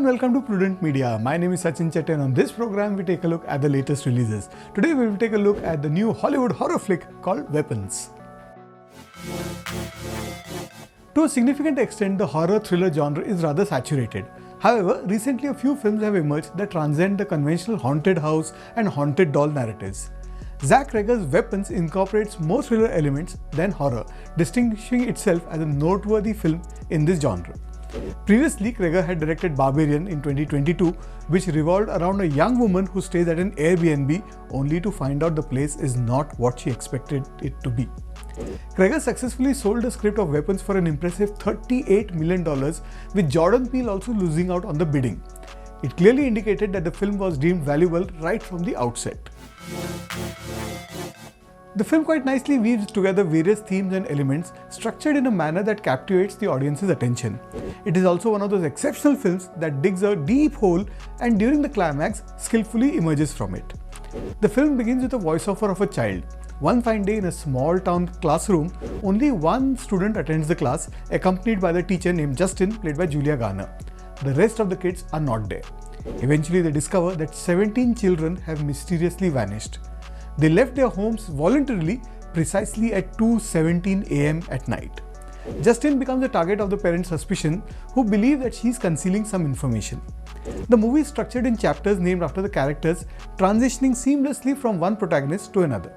and welcome to Prudent Media. My name is Sachin Chatte and on this program we take a look at the latest releases. Today we will take a look at the new Hollywood horror flick called Weapons. To a significant extent, the horror thriller genre is rather saturated. However, recently a few films have emerged that transcend the conventional haunted house and haunted doll narratives. Zack Reger's Weapons incorporates more thriller elements than horror, distinguishing itself as a noteworthy film in this genre. Previously, Reger had directed Barbarian in 2022, which revolved around a young woman who stays at an Airbnb only to find out the place is not what she expected it to be. Reger successfully sold the script of Weapons for an impressive $38 million, with Jordan Peele also losing out on the bidding. It clearly indicated that the film was deemed valuable right from the outset. The film quite nicely weaves together various themes and elements structured in a manner that captivates the audience's attention. It is also one of those exceptional films that digs a deep hole and during the climax skillfully emerges from it. The film begins with a voiceover of a child. One fine day in a small town classroom, only one student attends the class, accompanied by the teacher named Justin, played by Julia Garner. The rest of the kids are not there. Eventually they discover that 17 children have mysteriously vanished. They left their homes voluntarily precisely at 2:17 a.m. at night. Justin becomes the target of the parents' suspicion, who believe that she is concealing some information. The movie is structured in chapters named after the characters, transitioning seamlessly from one protagonist to another.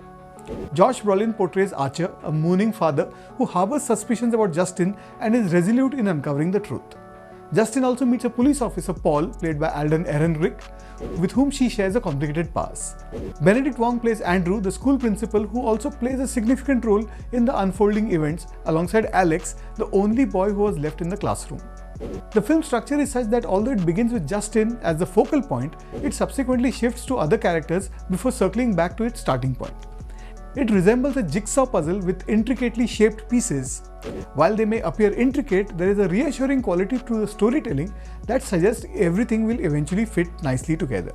Josh Brolin portrays Archer, a mooning father who harbors suspicions about Justin and is resolute in uncovering the truth. Justin also meets a police officer, Paul, played by Alden Ehrenreich, with whom she shares a complicated past. Benedict Wong plays Andrew, the school principal, who also plays a significant role in the unfolding events alongside Alex, the only boy who was left in the classroom. The film's structure is such that although it begins with Justin as the focal point, it subsequently shifts to other characters before circling back to its starting point. It resembles a jigsaw puzzle with intricately shaped pieces. While they may appear intricate, there is a reassuring quality to the storytelling that suggests everything will eventually fit nicely together.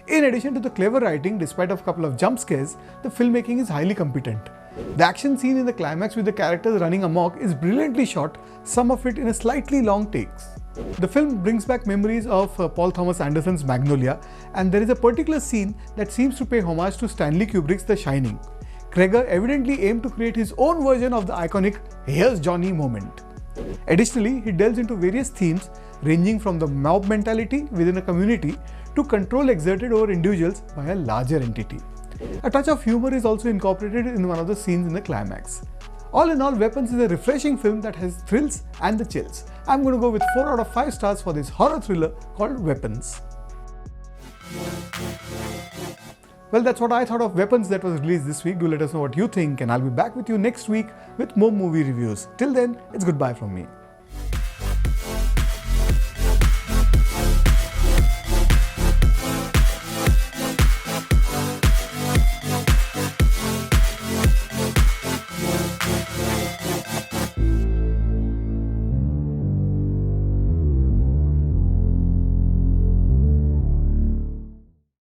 In addition to the clever writing, despite a couple of jump scares, the filmmaking is highly competent. The action scene in the climax with the characters running amok is brilliantly shot, some of it in slightly long takes. The film brings back memories of Paul Thomas Anderson's Magnolia, and there is a particular scene that seems to pay homage to Stanley Kubrick's The Shining. Reger evidently aimed to create his own version of the iconic "Here's Johnny" moment. Additionally, he delves into various themes ranging from the mob mentality within a community to control exerted over individuals by a larger entity. A touch of humor is also incorporated in one of the scenes in the climax. All in all, Weapons is a refreshing film that has thrills and the chills. I'm going to go with 4 out of 5 stars for this horror thriller called Weapons. Well, that's what I thought of Weapons that was released this week. Do let us know what you think, and I'll be back with you next week with more movie reviews. Till then, it's goodbye from me.